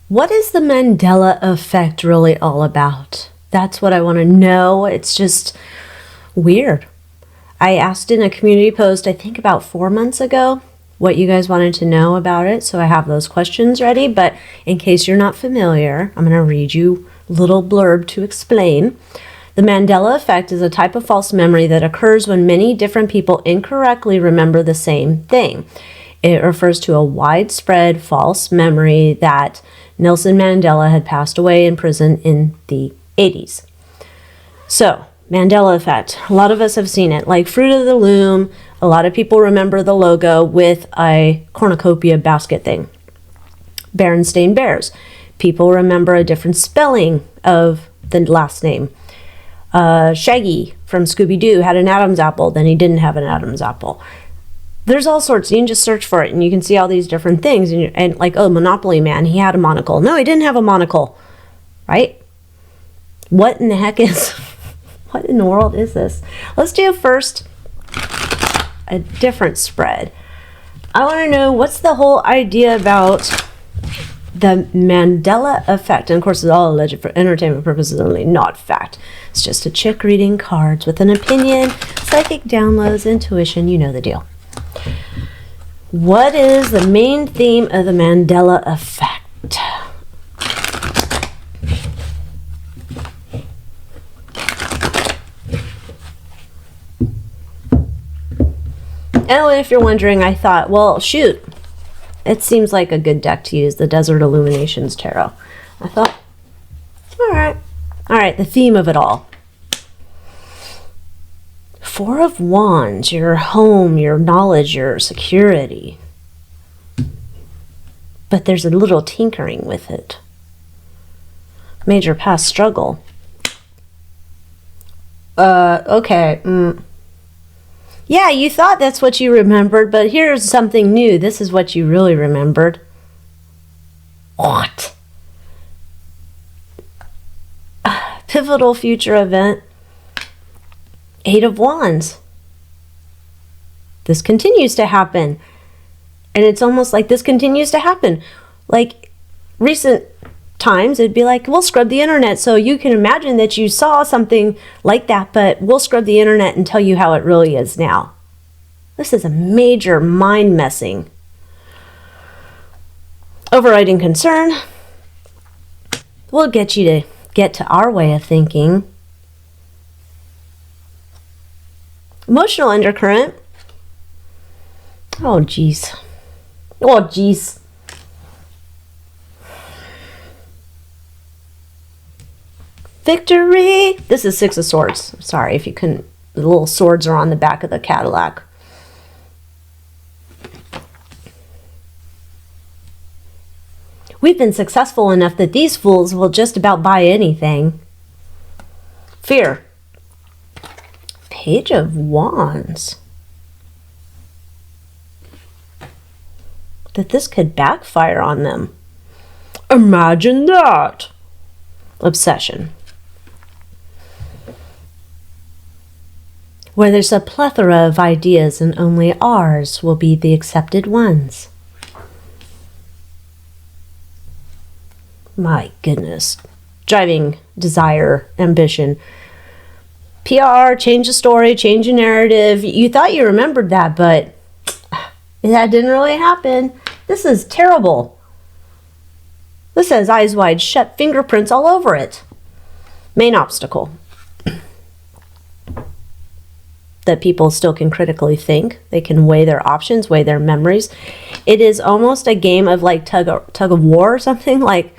What is the Mandela Effect really all about? That's what I want to know. It's just weird. I asked in a community post, I think about 4 months ago, what you guys wanted to know about it. So I have those questions ready. But in case you're not familiar, I'm going to read you a little blurb to explain. The Mandela Effect is a type of false memory that occurs when many different people incorrectly remember the same thing. It refers to a widespread false memory that Nelson Mandela had passed away in prison in the 80s. So, Mandela Effect. A lot of us have seen it. Like Fruit of the Loom, a lot of people remember the logo with a cornucopia basket thing. Berenstain Bears. People remember a different spelling of the last name. Shaggy from Scooby-Doo had an Adam's apple, then he didn't have an Adam's apple. There's all sorts. You can just search for it and you can see all these different things. And like, oh, Monopoly Man, he had a monocle. No, he didn't have a monocle. Right? What in the heck is... What in the world is this? Let's do first a different spread. I want to know what's the whole idea about the Mandela Effect. And of course, it's all alleged for entertainment purposes only, not fact. It's just a chick reading cards with an opinion, psychic downloads, intuition, you know the deal. What is the main theme of the Mandela Effect? And if you're wondering, I thought, well, shoot, it seems like a good deck to use, the Desert Illuminations Tarot. I thought, all right, the theme of it all. Four of Wands, your home, your knowledge, your security. But there's a little tinkering with it. Major past struggle. Okay, Yeah, you thought that's what you remembered, but here's something new. This is what you really remembered. What? Pivotal future event. 8 of Wands. This continues to happen. And it's almost like this continues to happen. Like recent times, it'd be like, we'll scrub the internet. So you can imagine that you saw something like that, but we'll scrub the internet and tell you how it really is now. This is a major mind messing. Overriding concern will get you to get to our way of thinking. Emotional undercurrent. Oh, geez. Oh, geez. Victory. This is 6 of Swords. Sorry if you couldn't. The little swords are on the back of the Cadillac. We've been successful enough that these fools will just about buy anything. Fear. Page of Wands. That this could backfire on them. Imagine that. Obsession. Where there's a plethora of ideas and only ours will be the accepted ones. My goodness. Driving desire, ambition. PR, change the story, change the narrative. You thought you remembered that, but that didn't really happen. This is terrible. This has eyes wide shut, fingerprints all over it. Main obstacle. That people still can critically think. They can weigh their options, weigh their memories. It is almost a game of like tug of war or something. Like,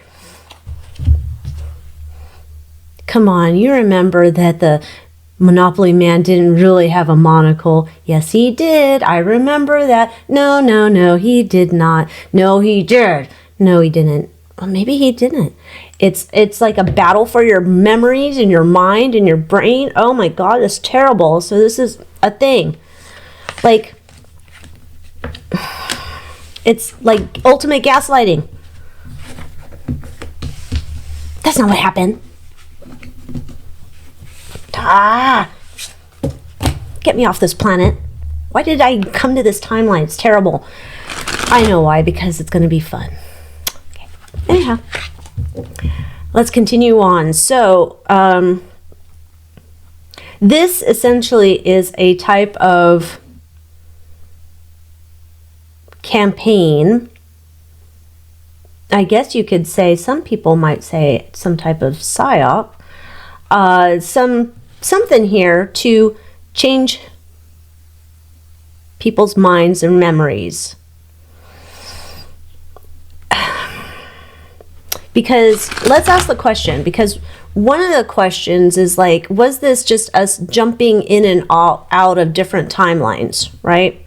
come on, you remember that the Monopoly Man didn't really have a monocle. Yes, he did. I remember that. No, he did not. No, he did. No, he didn't. Well, maybe he didn't. It's like a battle for your memories and your mind and your brain. Oh my God, it's terrible. So this is a thing. Like, it's like ultimate gaslighting. That's not what happened. Get me off this planet. Why did I come to this timeline? It's terrible. I know why, because it's going to be fun. Okay. Anyhow. Yeah. Let's continue on. So, this essentially is a type of campaign. I guess you could say, some people might say some type of psyop. Something here to change people's minds and memories. Because let's ask the question, because one of the questions is like, was this just us jumping in and out of different timelines, right?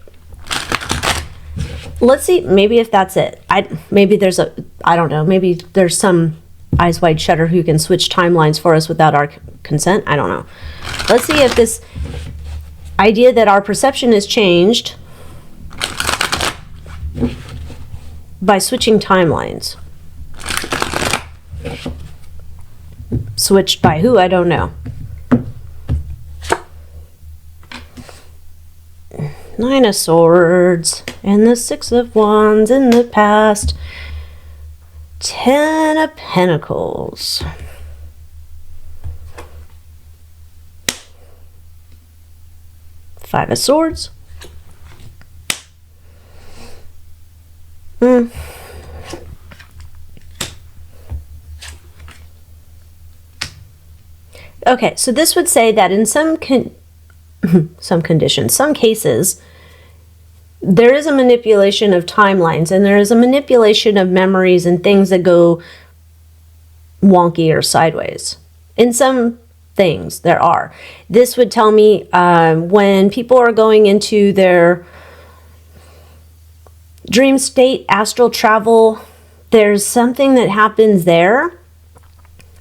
Let's see, maybe if that's it. Maybe there's I don't know, maybe there's some eyes wide shutter who can switch timelines for us without our consent. I don't know. Let's see if this idea that our perception is changed by switching timelines. Switched by who? I don't know. Nine of Swords and the Six of Wands in the past. 10 of Pentacles. Five of Swords. Okay, so this would say that in some conditions, some cases, there is a manipulation of timelines, and there is a manipulation of memories and things that go wonky or sideways. In some things, there are. This would tell me when people are going into their dream state, astral travel, there's something that happens there.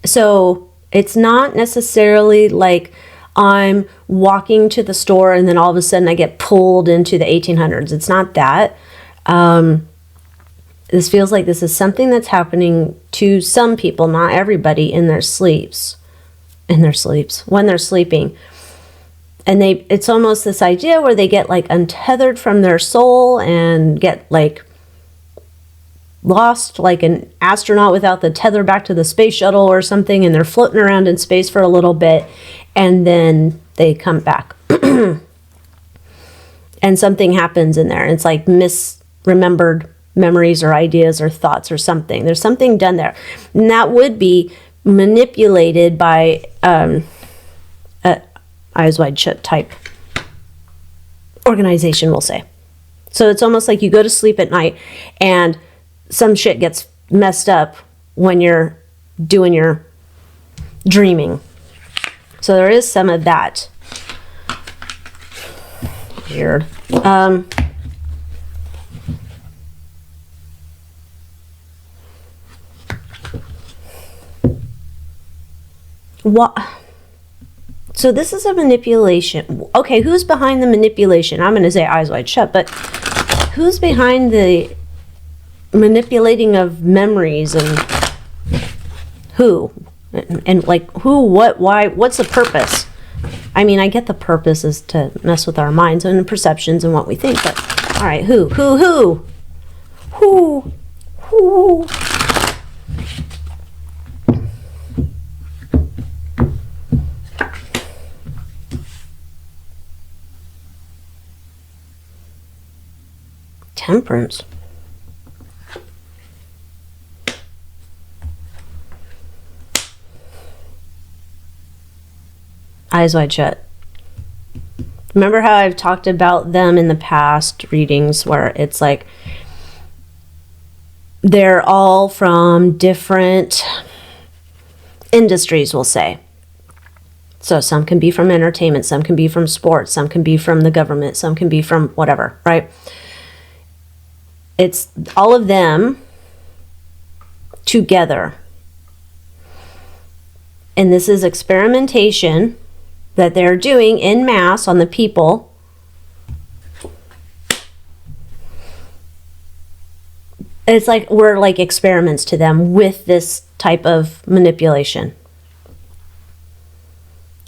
So it's not necessarily like I'm walking to the store and then all of a sudden I get pulled into the 1800s. It's not that. This feels like this is something that's happening to some people, not everybody, in their sleeps. When they're sleeping. And it's almost this idea where they get like untethered from their soul and get like lost, like an astronaut without the tether back to the space shuttle or something, and they're floating around in space for a little bit, and then they come back. And something happens in there. It's like misremembered memories or ideas or thoughts or something. There's something done there. And that would be manipulated by eyes wide shut type organization, we'll say. So it's almost like you go to sleep at night and some shit gets messed up when you're doing your dreaming. So there is some of that. Weird. What? So this is a manipulation. Okay, who's behind the manipulation? I'm going to say eyes wide shut, but who's behind the manipulating of memories, and who? And like who, what, why, what's the purpose? I mean, I get the purpose is to mess with our minds and perceptions and what we think, but all right, who? Temperance. Eyes wide shut. Remember how I've talked about them in the past readings where it's like they're all from different industries, we'll say. So some can be from entertainment, some can be from sports, some can be from the government, some can be from whatever, right? It's all of them together. And this is experimentation that they're doing en masse on the people. It's like we're like experiments to them with this type of manipulation.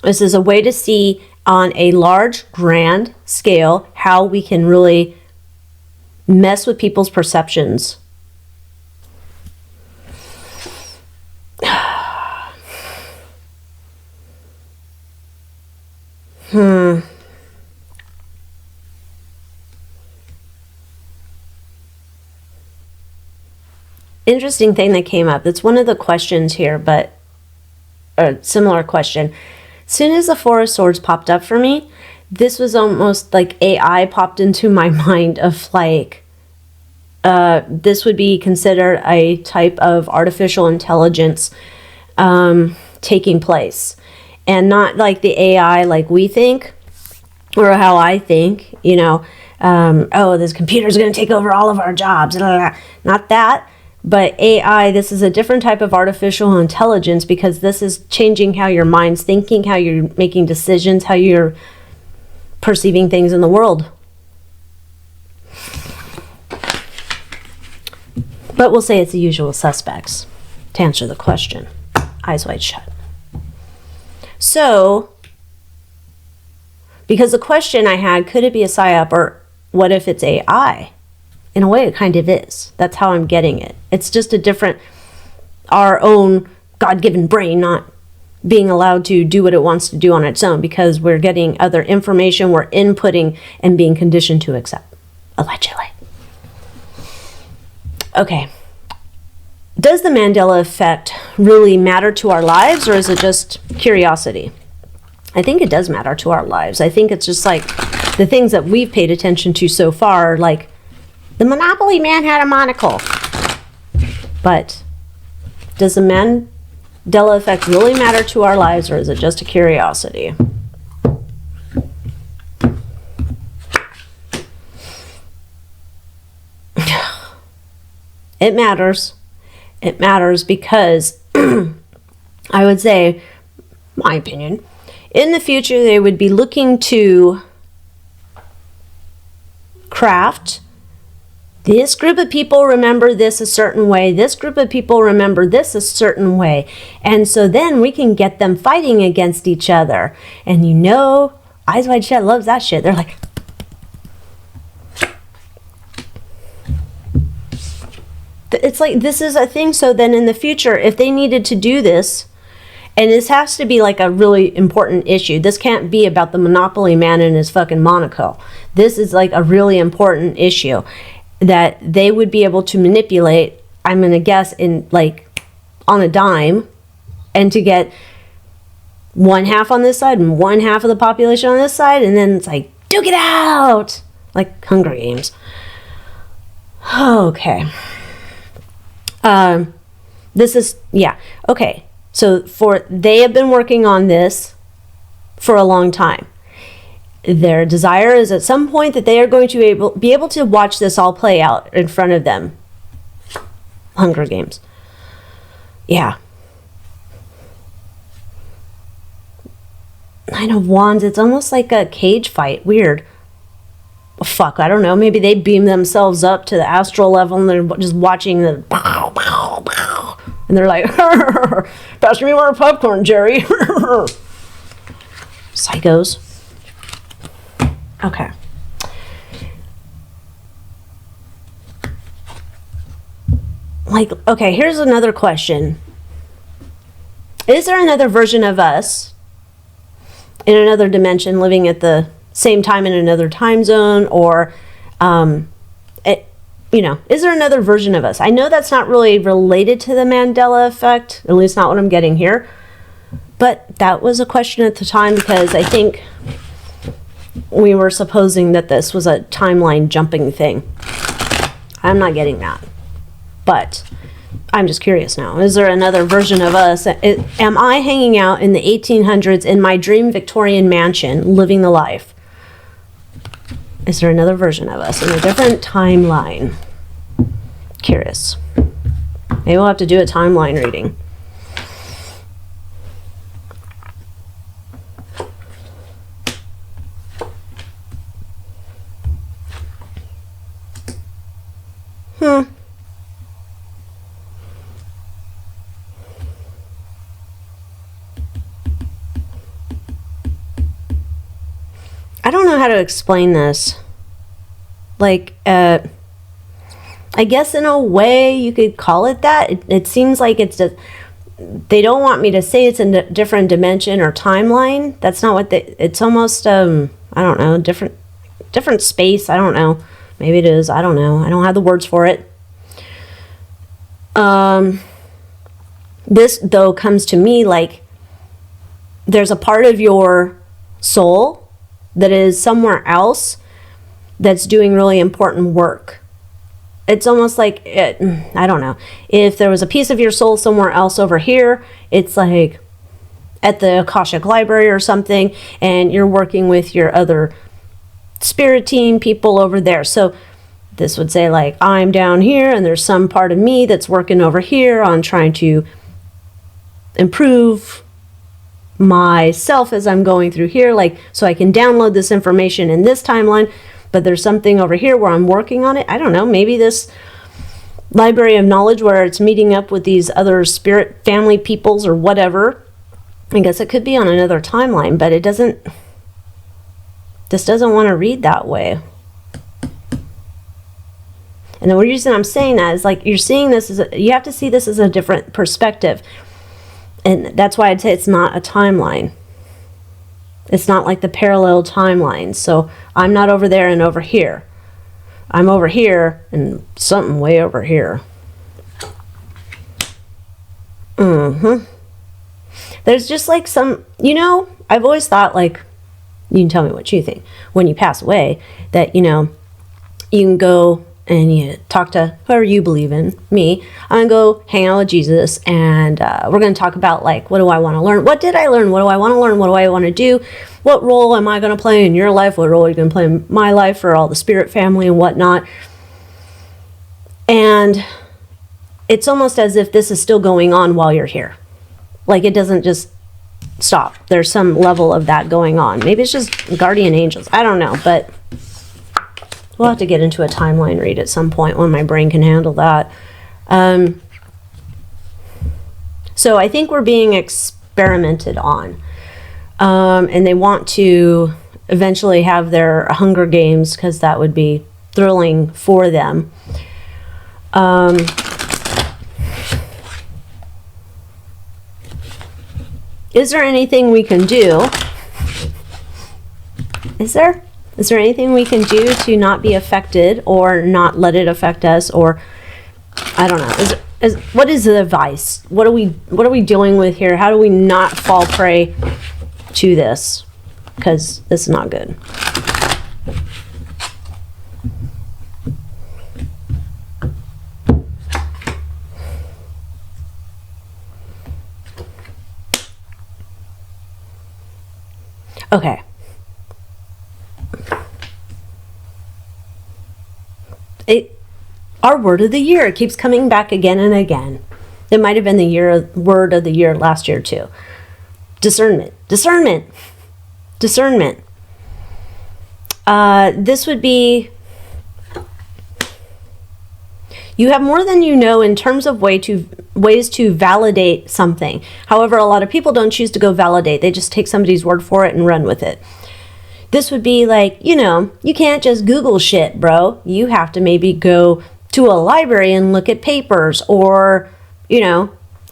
This is a way to see on a large, grand scale how we can really mess with people's perceptions. interesting thing that came up. It's one of the questions here, but a similar question. As soon as the Four of Swords popped up for me, this was almost like AI popped into my mind of like, this would be considered a type of artificial intelligence taking place. And not like the AI like we think, or how I think, you know, oh, this computer's going to take over all of our jobs. Not that, but AI, this is a different type of artificial intelligence because this is changing how your mind's thinking, how you're making decisions, how you're perceiving things in the world. But we'll say it's the usual suspects to answer the question. Eyes wide shut. So, because the question I had, could it be a psyop, or what if it's AI? In a way, it kind of is. That's how I'm getting it. It's just a different, our own God-given brain not being allowed to do what it wants to do on its own because we're getting other information, we're inputting and being conditioned to accept, allegedly. Okay. Does the Mandela Effect really matter to our lives, or is it just curiosity? I think it does matter to our lives. I think it's just like the things that we've paid attention to so far, like the Monopoly man had a monocle. But does the Mandela Effect really matter to our lives, or is it just a curiosity? It matters. It matters because I would say, my opinion, in the future they would be looking to craft, this group of people remember this a certain way, this group of people remember this a certain way, and so then we can get them fighting against each other. And you know, Eyes Wide Shut loves that shit. They're like, it's like this is a thing. So then in the future, if they needed to do this, and this has to be like a really important issue. This can't be about the Monopoly man and his fucking monocle. This is like a really important issue that they would be able to manipulate, I'm going to guess, in like on a dime, and to get one half on this side and one half of the population on this side, and then it's like, duke it out! Like Hunger Games. Okay. This is, yeah, okay. So they have been working on this for a long time. Their desire is at some point that they are going to be able to watch this all play out in front of them. Hunger Games. Yeah. Nine of Wands, it's almost like a cage fight. Weird. Fuck, I don't know. Maybe they beam themselves up to the astral level and they're just watching the pow, pow, pow. And they're like, pass me more popcorn, Jerry. Psychos. Okay. Like, okay, here's another question. Is there another version of us in another dimension living at the same time in another time zone, or you know, is there another version of us? I know that's not really related to the Mandela Effect, at least not what I'm getting here, but that was a question at the time because I think we were supposing that this was a timeline jumping thing. I'm not getting that, but I'm just curious now. Is there another version of us? Am I hanging out in the 1800s in my dream Victorian mansion, living the life? Is there another version of us in a different timeline? Curious. Maybe we'll have to do a timeline reading. I don't know how to explain this. Like, I guess in a way you could call it that. It seems like it's just, they don't want me to say it's in a different dimension or timeline. That's not what it's almost, I don't know, different space. I don't know. Maybe it is. I don't know. I don't have the words for it. This, though, comes to me like there's a part of your soul that is somewhere else that's doing really important work. It's almost like, I don't know, if there was a piece of your soul somewhere else over here, it's like at the Akashic Library or something, and you're working with your other spirit team people over there. So this would say like, I'm down here and there's some part of me that's working over here on trying to improve myself as I'm going through here, like, so I can download this information in this timeline, but there's something over here where I'm working on it. I don't know, maybe this library of knowledge where it's meeting up with these other spirit family peoples or whatever. I guess it could be on another timeline, but this doesn't want to read that way. And the reason I'm saying that is like, you're seeing this as you have to see this as a different perspective. And that's why I'd say it's not a timeline. It's not like the parallel timelines. So I'm not over there and over here. I'm over here and something way over here. There's just like some, I've always thought like, you can tell me what you think, when you pass away, that, you can go and you talk to whoever you believe in. Me, I'm going to go hang out with Jesus, and we're going to talk about like, what do I want to learn? What did I learn? What do I want to learn? What do I want to do? What role am I going to play in your life? What role are you going to play in my life for all the spirit family and whatnot? And it's almost as if this is still going on while you're here. Like, it doesn't just stop. There's some level of that going on. Maybe it's just guardian angels. I don't know, but we'll have to get into a timeline read at some point when my brain can handle that. So I think we're being experimented on. And they want to eventually have their Hunger Games, because that would be thrilling for them. Is there anything we can do? Is there anything we can do to not be affected or not let it affect us? Or I don't know. What is the advice? What are we dealing with here? How do we not fall prey to this? Because this is not good. Okay. Our word of the year, it keeps coming back again and again. It might have been the word of the year last year too. Discernment. Discernment. Discernment. This would be, you have more than you know in terms of ways to validate something. However, a lot of people don't choose to go validate. They just take somebody's word for it and run with it. This would be like, you can't just Google shit, bro. You have to maybe go to a library and look at papers, or,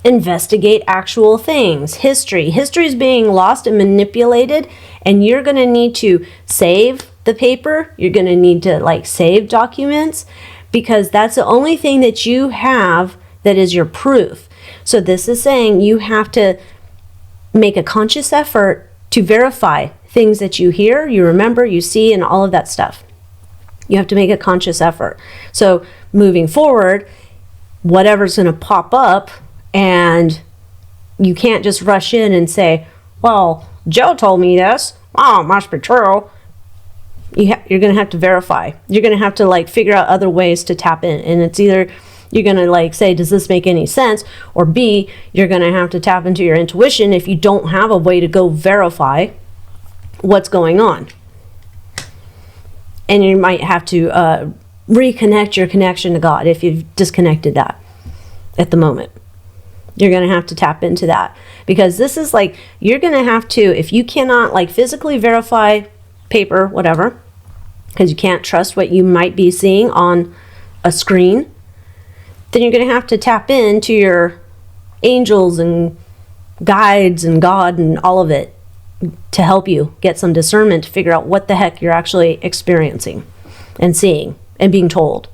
investigate actual things. History is being lost and manipulated, and you're going to need to save the paper. You're going to need to save documents, because that's the only thing that you have that is your proof. So this is saying you have to make a conscious effort to verify things that you hear, you remember, you see, and all of that stuff. You have to make a conscious effort. So moving forward, whatever's going to pop up, and you can't just rush in and say, well, Joe told me this. Oh, it must be true. You're going to have to verify. You're going to have to figure out other ways to tap in. And it's either you're going to say, does this make any sense? Or B, you're going to have to tap into your intuition if you don't have a way to go verify what's going on. And you might have to reconnect your connection to God if you've disconnected that at the moment. You're going to have to tap into that, because this is you're going to have to, if you cannot physically verify paper, whatever, because you can't trust what you might be seeing on a screen, then you're going to have to tap into your angels and guides and God and all of it to help you get some discernment to figure out what the heck you're actually experiencing and seeing and being told.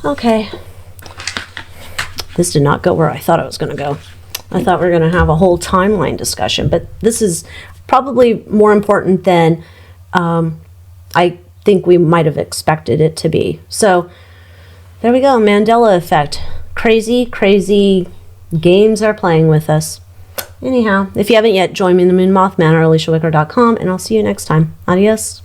Okay. This did not go where I thought it was going to go. I thought we were going to have a whole timeline discussion, but this is probably more important than I think we might have expected it to be. So there we go, Mandela Effect. Crazy, crazy games are playing with us. Anyhow, if you haven't yet, join me in the Moon Moth Manor, AlyciaWicker.com, and I'll see you next time. Adios.